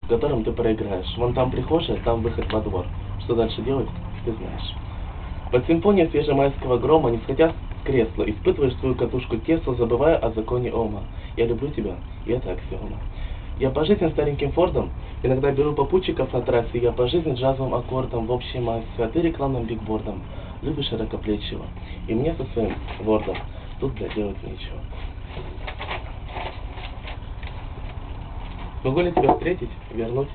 в котором ты проиграешь. Вон там прихожая, там выход во двор. Что дальше делать, ты знаешь. Под симфонию свежемайского грома, не сходя с кресла, испытываешь свою катушку Тесла, забывая о законе Ома. Я люблю тебя, и это аксиома. Я по жизни стареньким Фордом, иногда беру попутчиков на трассе, я по жизни джазовым аккордом, в общей массе, а ты рекламным бигбордом. Любишь широкоплечего, и мне со своим вордом тут делать нечего. Могу ли тебя встретить, вернуть?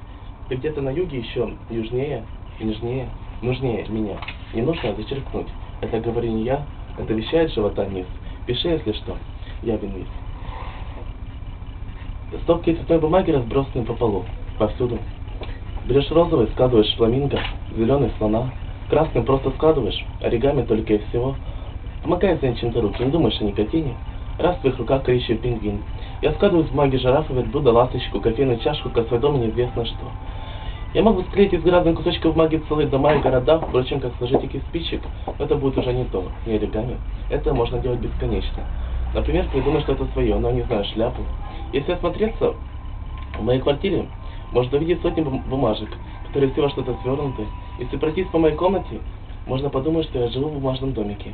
Ты где-то на юге еще, южнее, нежнее, нужнее меня. Не нужно зачеркнуть. Это говорю не я, это вещает живота низ. Пиши, если что, я винвиз. Стопки цветной бумаги разбросаны по полу, повсюду. Берешь розовый, складываешь фламинго, зеленый слона, красный просто складываешь, оригами только и всего. Помогает зачем-то руки, не думаешь о никотине. Раз в твоих руках коричневый пингвин. Я складываю с бумаги жирафа, верблюда, ласточку, кофейную чашку, к своей доме неизвестно что. Я могу склеить из разных кусочков бумаги целые дома и города, впрочем, как сложить их из спичек, но это будет уже не то, не оригами. Это можно делать бесконечно. Например, придумай что-то свое, но не знаю, шляпу. Если осмотреться, в моей квартире можно увидеть сотни бумажек, которые все во что-то свернуты. Если пройтись по моей комнате, можно подумать, что я живу в бумажном домике.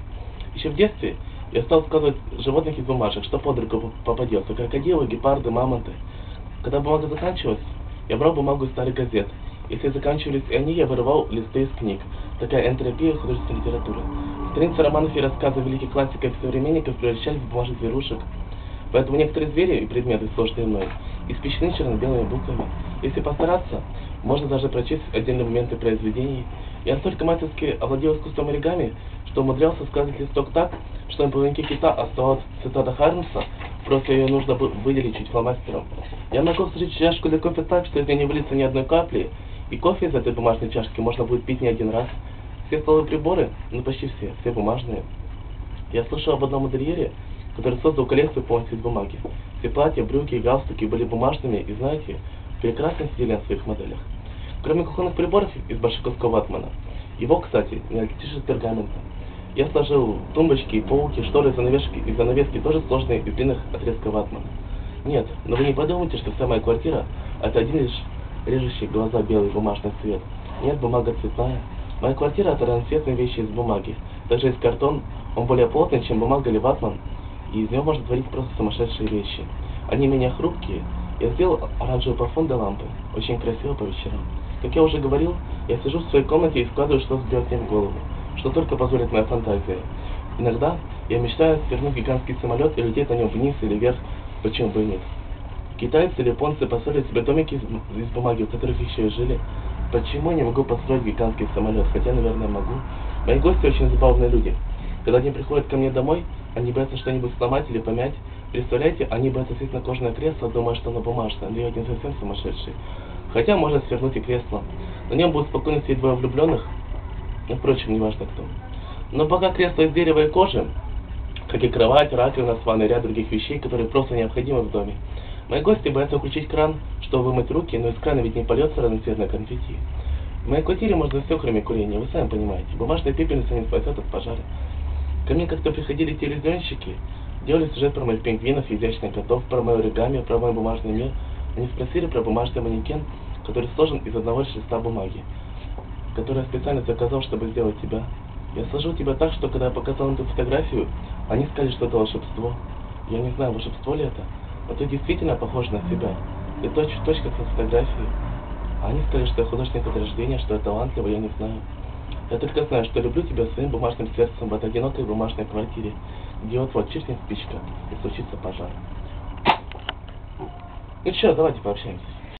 Еще в детстве я стал складывать животных из бумажек, что под руку попадется, крокодилы, гепарды, мамонты. Когда бумага заканчивалась, я брал бумагу из старых газет. Если заканчивались и они, я вырывал листы из книг. Такая энтропия художественной литературы. Страницы романов и рассказов великих классиков и современников превращались в бумажных зверушек. Поэтому некоторые звери и предметы, сложные мной, испещрены черно-белыми буквами. Если постараться, можно даже прочесть отдельные моменты произведений. Я настолько мастерски овладел искусством оригами, что умудрялся складывать листок так, что на половинке кита оставалась цитата Хармса, просто ее нужно выделить чуть фломастером. Я могу сложить чашку для кофе так, что из нее не выльется ни одной капли, и кофе из этой бумажной чашки можно будет пить не один раз. Все столовые приборы, ну почти все бумажные. Я слышал об одном модельере, который создал коллекцию полностью из бумаги. Все платья, брюки и галстуки были бумажными и, знаете, прекрасно сидели на своих моделях. Кроме кухонных приборов из большаковского ватмана, его, кстати, не отличишь от пергамента. Я сложил тумбочки, полки, шторы и занавески тоже сложные из длинных отрезков ватмана. Нет, но вы не подумайте, что вся моя квартира – это один лишь режущий глаза белый бумажный цвет. Нет, бумага цветная. Моя квартира – это разноцветные вещи из бумаги. Даже из картон он более плотный, чем бумага или ватман, и из него можно творить просто сумасшедшие вещи. Они менее хрупкие. Я сделал оранжевый плафон для лампы. Очень красиво по вечерам. Как я уже говорил, я сижу в своей комнате и складываю, что взберет мне в голову, что только позволит моя фантазия. Иногда я мечтаю свернуть гигантский самолет и лететь на нем вниз или вверх, почему бы и нет. Китайцы или японцы построили себе домики из бумаги, в которых еще и жили. Почему я не могу построить гигантский самолет? Хотя, наверное, могу. Мои гости очень забавные люди. Когда они приходят ко мне домой, они боятся что-нибудь сломать или помять. Представляете, они боятся сесть на кожаное кресло, думая, что оно бумажное. Но я не совсем сумасшедший. Хотя можно свернуть и кресло. На нем будут спокойно сидеть двое влюбленных. Ну, впрочем, не важно кто. Но пока кресло из дерева и кожи, как и кровать, раковина, ванна и ряд других вещей, которые просто необходимы в доме. Мои гости боятся включить кран, чтобы вымыть руки, но из крана ведь не польется разноцветное конфетти. В моей квартире можно все, кроме курения, вы сами понимаете. Бумажная пепельница не спасет от пожара. Ко мне как-то приходили телевизионщики, делали сюжет про моих пингвинов, изящных котов, про мою оригами, про мой бумажный мир. Они спросили про бумажный манекен, который сложен из одного лишь листа бумаги, который я специально заказал, чтобы сделать тебя. Я сложил тебя так, что когда я показал им эту фотографию, они сказали, что это волшебство. Я не знаю, волшебство ли это, но ты действительно похож на себя. Ты точь-в-точь, как на фотографии. А они сказали, что я художник от рождения, что я талантливый, я не знаю. Я только знаю, что люблю тебя своим бумажным сердцем в этой одинокой бумажной квартире, где вот чиркнет спичка и случится пожар. Ну что, давайте пообщаемся.